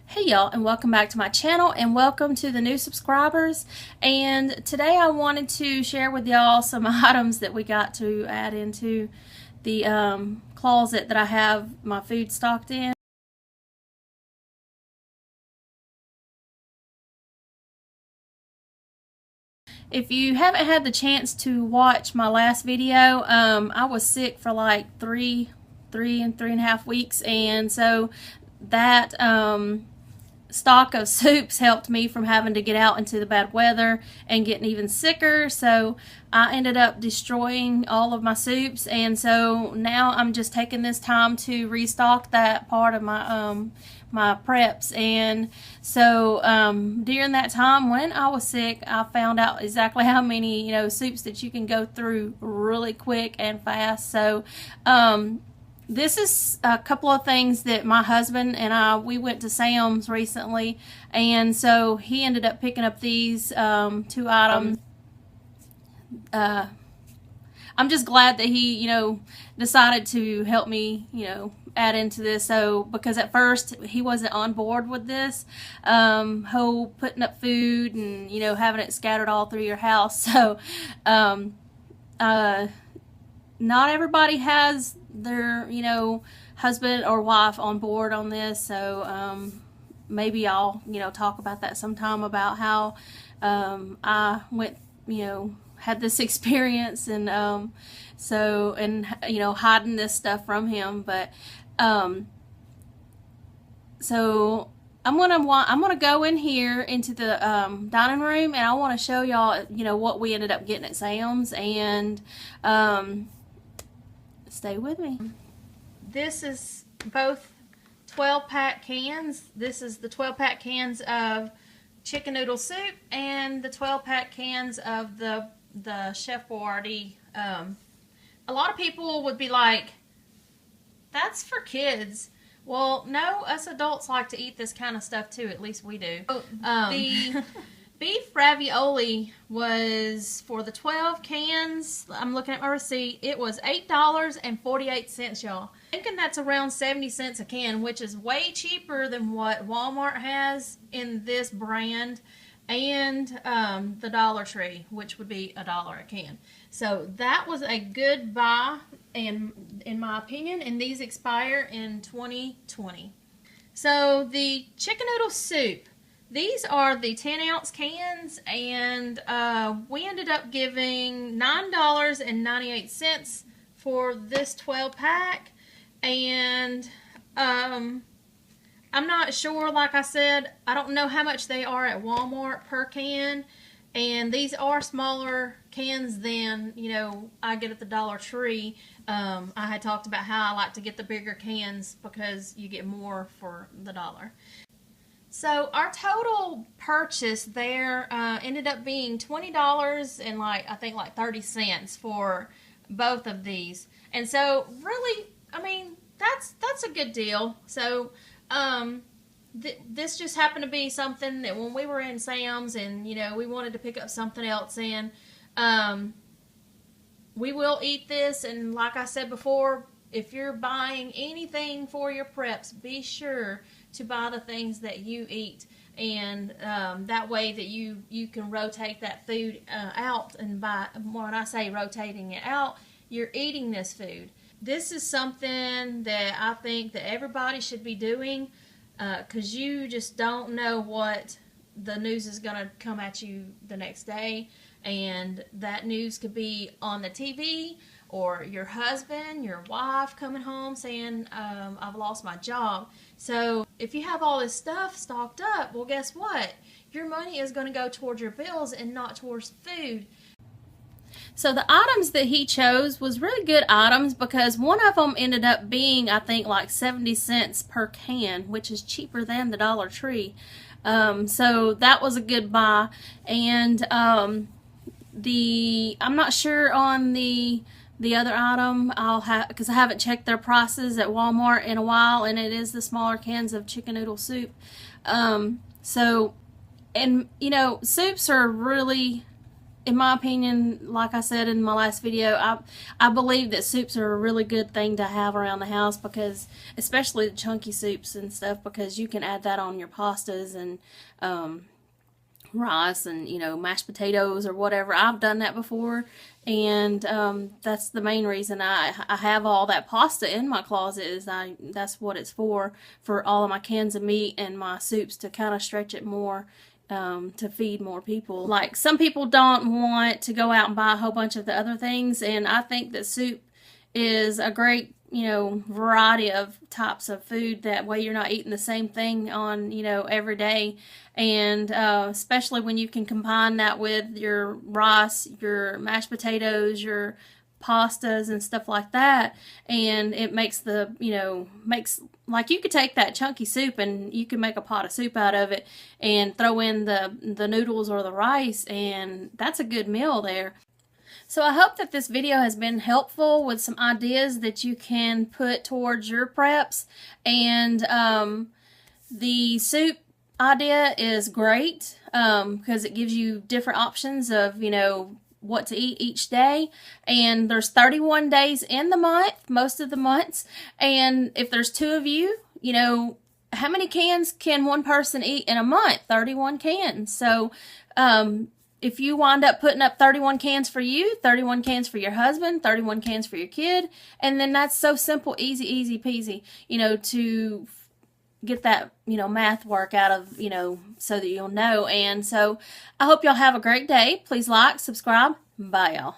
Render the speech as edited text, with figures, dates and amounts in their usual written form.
Hey y'all, and welcome back to my channel, and welcome to the new subscribers. And today I wanted to share with y'all some items that we got to add into the closet that I have my food stocked in. If you haven't had the chance to watch my last video, I was sick for like three and a half weeks, and so that stock of soups helped me from having to get out into the bad weather and getting even sicker. So I ended up destroying all of my soups, and so now I'm just taking this time to restock that part of my my preps. And so during that time when I was sick, I found out exactly how many soups that you can go through really quick and fast. So this is a couple of things that my husband and we went to Sam's recently, and so he ended up picking up these two items. I'm just glad that he, decided to help me, add into this. So, because at first he wasn't on board with this whole putting up food and, having it scattered all through your house. So, not everybody has their, husband or wife on board on this. So, maybe I'll, talk about that sometime, about how I went, had this experience, and hiding this stuff from him. But so I'm gonna go in here into the dining room, and I want to show y'all what we ended up getting at Sam's, and stay with me. This is both 12-pack cans. This is the 12-pack cans of chicken noodle soup and the 12-pack cans of the Chef Boyardee. A lot of people would be like, that's for kids. Well, no, us adults like to eat this kind of stuff too. At least we do. The beef ravioli was, for the 12 cans, I'm looking at my receipt, it was $8.48, y'all. Thinking that's around 70 cents a can, which is way cheaper than what Walmart has in this brand, and the Dollar Tree, which would be $1 a can. So that was a good buy, in my opinion, and these expire in 2020. So the chicken noodle soup, these are the 10-ounce cans, and we ended up giving $9.98 for this 12-pack, and I'm not sure, like I said, I don't know how much they are at Walmart per can, and these are smaller cans than, I get at the Dollar Tree. I had talked about how I like to get the bigger cans because you get more for the dollar. So our total purchase there ended up being $20 and I think 30 cents for both of these. And so really, I mean, that's a good deal. So this just happened to be something that when we were in Sam's and, we wanted to pick up something else, and we will eat this. And like I said before, if you're buying anything for your preps, be sure to buy the things that you eat, and that way that you can rotate that food out. And when I say rotating it out, you're eating this food. This is something that I think that everybody should be doing, because you just don't know what the news is going to come at you the next day, and that news could be on the TV, or your husband, your wife coming home saying, I've lost my job. So if you have all this stuff stocked up, well, guess what? Your money is going to go towards your bills and not towards food. So the items that he chose was really good items, because one of them ended up being, I think, 70 cents per can, which is cheaper than the Dollar Tree. So that was a good buy. And I'm not sure on the other item, because I haven't checked their prices at Walmart in a while, and it is the smaller cans of chicken noodle soup. Soups are really, in my opinion, like I said in my last video, I believe that soups are a really good thing to have around the house, because especially the chunky soups and stuff, because you can add that on your pastas and rice and, you know, mashed potatoes or whatever. I've done that before, and that's the main reason I have all that pasta in my closet, is that's what it's for all of my cans of meat and my soups, to kind of stretch it more, to feed more people. Like, some people don't want to go out and buy a whole bunch of the other things, and I think that soup is a great, you know, variety of types of food. That way you're not eating the same thing on, you know, every day. And especially when you can combine that with your rice, your mashed potatoes, your pastas and stuff like that, and it makes the, you know, like, you could take that chunky soup and you can make a pot of soup out of it and throw in the noodles or the rice, and that's a good meal there. So I hope that this video has been helpful with some ideas that you can put towards your preps. And the soup idea is great, because it gives you different options of, you know, what to eat each day. And there's 31 days in the month, most of the months. And if there's 2 of you, you know, how many cans can one person eat in a month? 31 cans. So, if you wind up putting up 31 cans for you, 31 cans for your husband, 31 cans for your kid, and then that's so simple, easy peasy, you know, to get that, you know, math work out of, you know, so that you'll know. And so I hope y'all have a great day. Please like, subscribe. Bye, y'all.